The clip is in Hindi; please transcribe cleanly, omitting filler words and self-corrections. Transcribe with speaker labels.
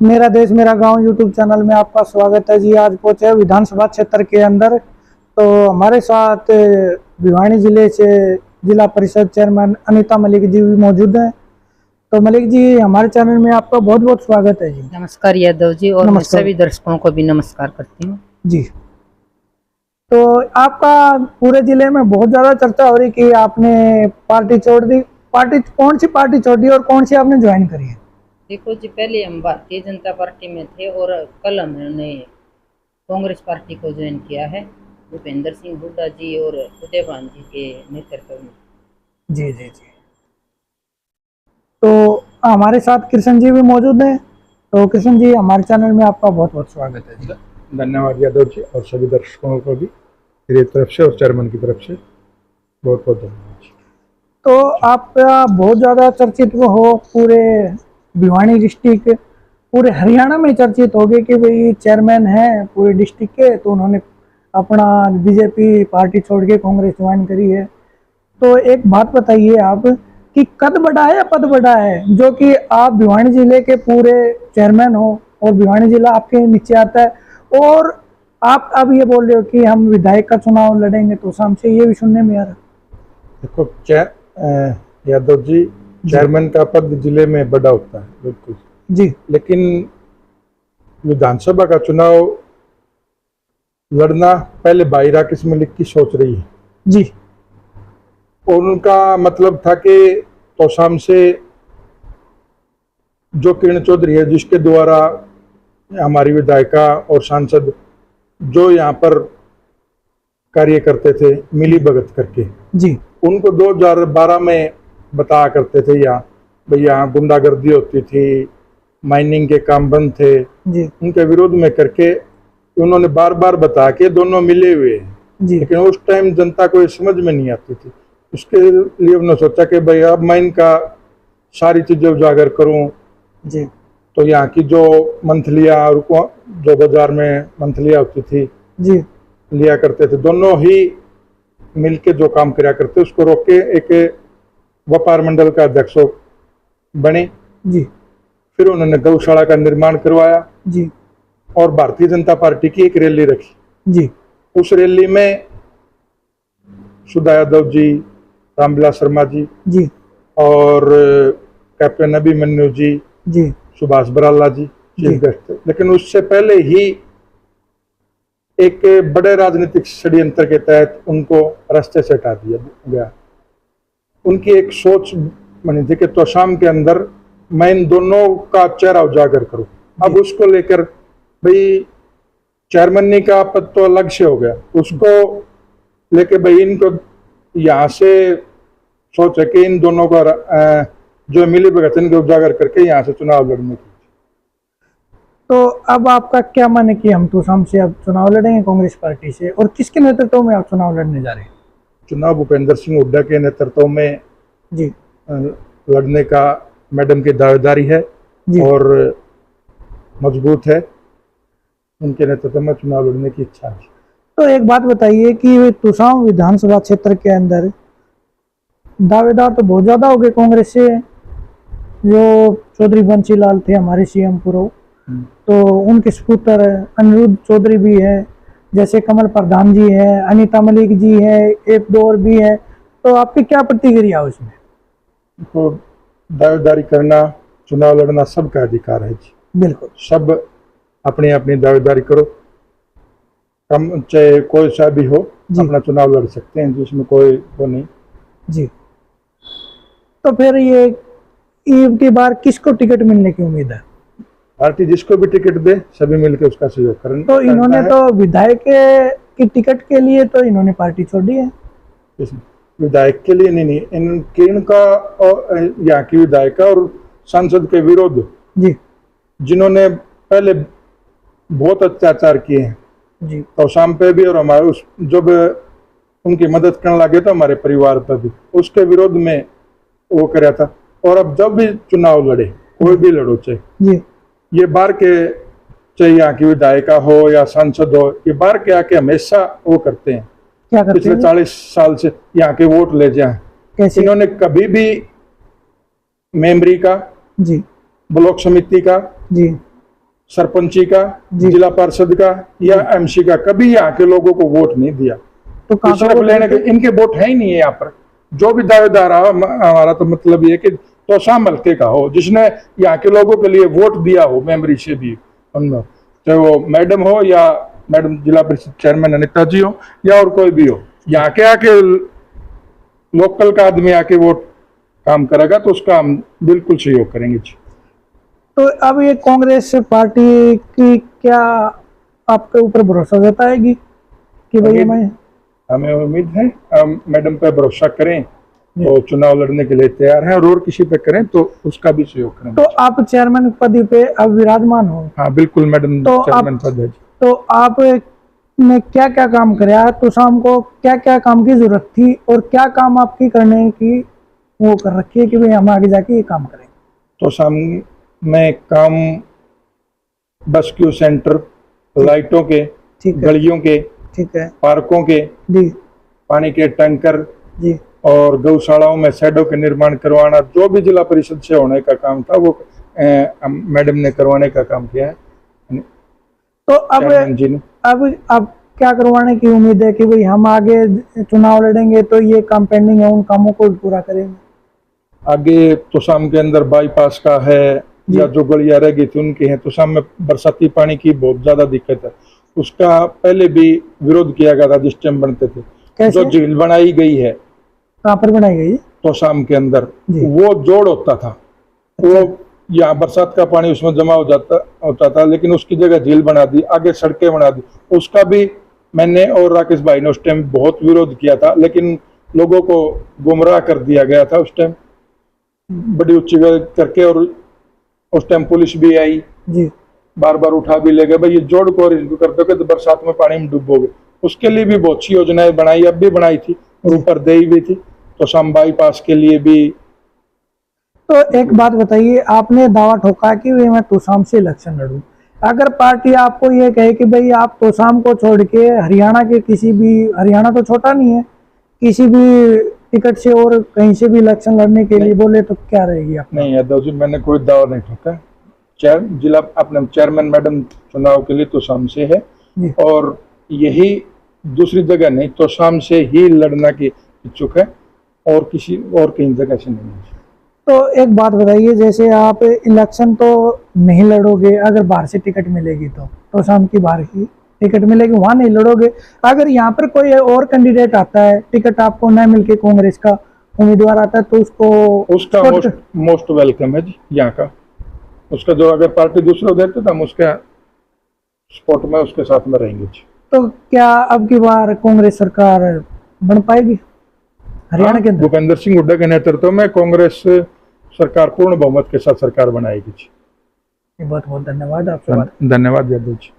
Speaker 1: मेरा देश मेरा गांव यूट्यूब चैनल में आपका स्वागत है जी। आज पहुंचे हैं विधानसभा क्षेत्र के अंदर। तो हमारे साथ भिवानी जिले से जिला परिषद चेयरमैन अनीता मलिक जी भी मौजूद हैं। तो मलिक जी, हमारे चैनल में आपका बहुत बहुत स्वागत है जी।
Speaker 2: नमस्कार यादव जी, और मैं सभी दर्शकों को भी नमस्कार करती हूँ
Speaker 1: जी। तो आपका पूरे जिले में बहुत ज्यादा चर्चा हो रही कि आपने पार्टी छोड़ दी। पार्टी कौन सी पार्टी छोड़ी और कौन सी आपने ज्वाइन करी है?
Speaker 2: देखो जी, पहले हम भारतीय जनता पार्टी में थे और कल हमने कांग्रेस पार्टी को ज्वाइन किया है, भूपेंद्र सिंह हुड्डा जी और उदयभान जी के नेतृत्व में।
Speaker 1: जी जी जी। तो हमारे साथ कृष्ण जी भी मौजूद हैं। तो कृष्ण जी, हमारे चैनल में आपका बहुत बहुत स्वागत है जी।
Speaker 3: धन्यवाद यादव जी, और सभी दर्शकों को भी मेरी तरफ से और चेयरमैन की तरफ से बहुत बहुत धन्यवाद जी।
Speaker 1: तो आपका बहुत ज़्यादा चर्चित हो, पूरे भिवानी डिस्ट्रिक्ट, पूरे हरियाणा में चर्चित हो गए कि भाई चेयरमैन हैं पूरे डिस्ट्रिक्ट के, तो उन्होंने अपना बीजेपी पार्टी छोड़ के कांग्रेस ज्वाइन करी है। तो एक बात बताइए आप कि कद बढ़ा है या पद बढ़ा है, जो कि आप भिवानी जिले के पूरे चेयरमैन हो और भिवानी जिला आपके नीचे आता है, और आप अब ये बोल रहे हो कि हम विधायक का चुनाव लड़ेंगे, तो हमसे ये भी सुनने में आ रहा।
Speaker 3: देखो यादव जी, चेयरमैन का पद जिले में बड़ा होता है, बिल्कुल
Speaker 1: जी,
Speaker 3: लेकिन विधानसभा का चुनाव लड़ना पहले भाई राकेश मलिक की सोच रही है
Speaker 1: जी।
Speaker 3: और उनका मतलब था कि तोशाम से जो किरण चौधरी है, जिसके द्वारा हमारी विधायिका और सांसद जो यहाँ पर कार्य करते थे मिली भगत करके
Speaker 1: जी,
Speaker 3: उनको 2012 में बताया करते थे यहाँ भाई यहाँ गुंडागर्दी होती थी, माइनिंग के काम बंद थे
Speaker 1: जी,
Speaker 3: उनके विरोध में करके उन्होंने बार बार बता के दोनों मिले हुए हैं। लेकिन उस टाइम जनता को ये समझ में नहीं आती थी। उसके लिए उन्होंने सोचा कि भाई अब मैं इनका सारी चीजें उजागर करूं
Speaker 1: जी।
Speaker 3: तो यहाँ की जो मंथलियाँ और जो बाजार में मंथलियाँ होती थी
Speaker 1: जी,
Speaker 3: लिया करते थे, दोनों ही मिलके जो काम किया करते उसको रोक के एक व्यापार मंडल का अध्यक्ष बने
Speaker 1: जी,
Speaker 3: फिर उन्होंने गौशाला का निर्माण करवाया
Speaker 1: जी,
Speaker 3: और भारतीय जनता पार्टी की एक रैली रखी।
Speaker 1: जी,
Speaker 3: उस रैली में सुधा यादव जी, रामविलास शर्मा जी
Speaker 1: जी,
Speaker 3: और कैप्टन अभिमन्यु जी,
Speaker 1: जी,
Speaker 3: सुभाष बराला जी चीफ गेस्ट थे। लेकिन उससे पहले ही एक बड़े राजनीतिक षड्यंत्र के तहत उनको रास्ते से हटा दिया गया। उनकी एक सोच बनी थी कि तोशाम के अंदर मैं इन दोनों का चेहरा उजागर करूं। अब उसको लेकर भाई चेयरमैन का पद तो अलग से हो गया, उसको लेके भाई इनको यहाँ से सोच है कि इन दोनों का जो मिली भगत इनको उजागर करके यहाँ से चुनाव लड़ने की।
Speaker 1: तो अब आपका क्या मन है कि हम तो शाम से अब चुनाव लड़ेंगे कांग्रेस पार्टी से, और किसके नेतृत्व में आप चुनाव लड़ने जा रहे हैं?
Speaker 3: चुनाव भूपेंद्र सिंह हुड्डा के नेतृत्व में
Speaker 1: जी,
Speaker 3: लड़ने का मैडम की दावेदारी है और मजबूत है, उनके नेतृत्व में चुनाव लड़ने की इच्छा है।
Speaker 1: तो एक बात बताइए कि तुसाम विधानसभा क्षेत्र के अंदर दावेदार तो बहुत ज्यादा हो गए कांग्रेस से, जो चौधरी बंसीलाल थे हमारे सीएम पूर्व, तो उनके सपुत्र अनिरुद्ध चौधरी भी है, जैसे कमल प्रधान जी है, अनीता मलिक जी है, एक दो और भी है। तो आपकी क्या प्रतिक्रिया उसमें?
Speaker 3: तो दावेदारी करना, चुनाव लड़ना सबका अधिकार है जी,
Speaker 1: बिल्कुल। सब
Speaker 3: अपनी अपनी दावेदारी करो, कम चाहे कोई सा भी हो अपना चुनाव लड़ सकते हैं, जिसमें कोई वो नहीं
Speaker 1: जी। तो फिर ये की बार किसको टिकट मिलने की उम्मीद है?
Speaker 3: पार्टी जिसको भी टिकट दे सभी मिलकर उसका सहयोग करें।
Speaker 1: तो इन्होंने तो विधायक की टिकट के लिए तो इन्होंने पार्टी छोड़ी है।
Speaker 3: विधायक के लिए नहीं, इनका यहाँ की विधायिका और सांसद के विरोध
Speaker 1: जी,
Speaker 3: जिन्होंने पहले बहुत अत्याचार किए हैं
Speaker 1: जी,
Speaker 3: तो शाम पे भी और हमारे उस जब उनकी मदद करने लगे तो हमारे परिवार पर भी उसके विरोध में वो कराया था। और अब जब भी चुनाव लड़े, कोई भी लड़ो चाहे
Speaker 1: जी,
Speaker 3: ये बार के, चाहे यहाँ की विधायिका हो या सांसद हो, ये बार के आके हमेशा वो करते हैं।
Speaker 1: क्या करते
Speaker 3: पिछले
Speaker 1: हैं?
Speaker 3: 40 साल से यहाँ के वोट ले जाए।
Speaker 1: कैसे?
Speaker 3: इन्होंने कभी भी मेमरी का,
Speaker 1: जी,
Speaker 3: ब्लॉक समिति का
Speaker 1: जी,
Speaker 3: सरपंची का,
Speaker 1: जी।
Speaker 3: जिला पार्षद का या एमसी का, कभी यहाँ के लोगों को वोट नहीं दिया।
Speaker 1: तो कहाँ
Speaker 3: सिर्फ
Speaker 1: का
Speaker 3: लेने के इनके वोट है ही नहीं है यहाँ पर। जो भी दावेदार हमारा तो मतलब ये कि तोशाम हल्के का हो, जिसने यहाँ के लोगों के लिए वोट दिया हो मेमोरी से भी, उनमें चाहे वो मैडम हो या मैडम जिला परिषद चेयरमैन अनिता जी हो या और कोई भी हो, यहाँ के आके लोकल का आदमी आके वोट काम करेगा तो उसका हम बिल्कुल सहयोग करेंगे जी।
Speaker 1: तो अब ये कांग्रेस पार्टी की क्या आपके ऊपर भरोसा जताएगी कि भाई
Speaker 3: हमें उम्मीद है, हम मैडम पर भरोसा करें तो चुनाव लड़ने के लिए तैयार हैं, और किसी पे करें तो उसका भी सहयोग करें।
Speaker 1: तो आप चेयरमैन पद पे अब विराजमान हो?
Speaker 3: हाँ बिल्कुल मैडम,
Speaker 1: तो
Speaker 3: चेयरमैन पद है जी।
Speaker 1: तो आप ने क्या क्या काम कराया, तो शाम को क्या क्या काम की जरूरत थी और क्या काम आपकी करने की वो कर रखी है कि भाई हम आगे जाके ये काम करें?
Speaker 3: तो शाम में काम बस क्यू सेंटर, लाइटों के,
Speaker 1: ठीक है,
Speaker 3: गलियों के,
Speaker 1: ठीक है
Speaker 3: पार्कों के,
Speaker 1: जी
Speaker 3: पानी के टैंकर
Speaker 1: जी,
Speaker 3: और गौशालाओं में शेडों के निर्माण करवाना, जो भी जिला परिषद से होने का काम था वो मैडम ने करवाने का काम किया है।
Speaker 1: तो अब
Speaker 3: चेयरमैन जी ने
Speaker 1: अब क्या करवाने की उम्मीद है कि भाई हम आगे चुनाव लड़ेंगे तो ये काम पेंडिंग है उन कामों को पूरा करेंगे?
Speaker 3: आगे तो शाम के अंदर बाईपास का है या जो गलियां रह गई थी उनकी है, तो शाम में बरसाती पानी की बहुत ज्यादा दिक्कत है। उसका पहले भी विरोध किया गया था जिस टाइम बनते थे।
Speaker 1: कैसे?
Speaker 3: जो झील बनाई गई है
Speaker 1: कहाँ पर बनाई गई?
Speaker 3: तो शाम के अंदर
Speaker 1: जी।
Speaker 3: वो जोड़ होता था, वो यहाँ बरसात का पानी उसमें जमा होता था, लेकिन उसकी जगह झील बना दी, आगे सड़कें बना दी। उसका भी मैंने और राकेश भाई ने उस टाइम बहुत विरोध किया था, लेकिन लोगों को गुमराह कर दिया गया था उस टाइम बड़ी ऊंची करके, और उस टाइम पुलिस भी आई
Speaker 1: जी,
Speaker 3: बार बार उठा भी ले गए, भाई ये जोड़ को रिज्यू कर दोगे तो बरसात में पानी में डूबोगे। उसके लिए भी बहुत सी योजनाएं बनाई, अब भी बनाई थी और ऊपर दी भी थी। तो शाम बाईपास के लिए भी।
Speaker 1: तो एक बात बताइए, आपने दावा ठोका कि भाई मैं तोशाम से इलेक्शन लड़ूं। अगर पार्टी आपको ये कहे कि भाई आप तोशाम को छोड़ के हरियाणा के किसी भी, हरियाणा तो छोटा नहीं है, किसी भी टिकट से और कहीं से भी इलेक्शन लड़ने के लिए बोले तो क्या रहेगी आप?
Speaker 3: नहीं यादव जी, मैंने कोई दावा नहीं ठोका। जिला अपने चेयरमैन मैडम चुनाव के लिए तोशाम से है, और यही दूसरी जगह नहीं, तोशाम से ही लड़ना की इच्छुक है, और किसी और कहीं जगह से नहीं है।
Speaker 1: तो एक बात बताइए, जैसे आप इलेक्शन तो नहीं लड़ोगे, अगर बाहर से टिकट मिलेगी तो शाम की बाहर की टिकट मिलेगी, वहां नहीं लड़ोगे। अगर यहाँ पर कोई और कैंडिडेट आता है, टिकट आपको न मिलके कांग्रेस का उम्मीदवार आता है, तो उसका
Speaker 3: मोस्ट वेलकम है जी यहाँ का। उसका जो अगर पार्टी दूसरे देते तो हम उसके स्पॉट में उसके साथ में रहेंगे जी।
Speaker 1: तो क्या अब की बार कांग्रेस सरकार बन पाएगी हरियाणा के अंदर?
Speaker 3: भूपेंद्र सिंह हुड्डा के नेतृत्व में कांग्रेस सरकार पूर्ण बहुमत के साथ सरकार बनाएगी जी।
Speaker 1: बहुत बहुत धन्यवाद आपसे।
Speaker 3: धन्यवाद यादव जी।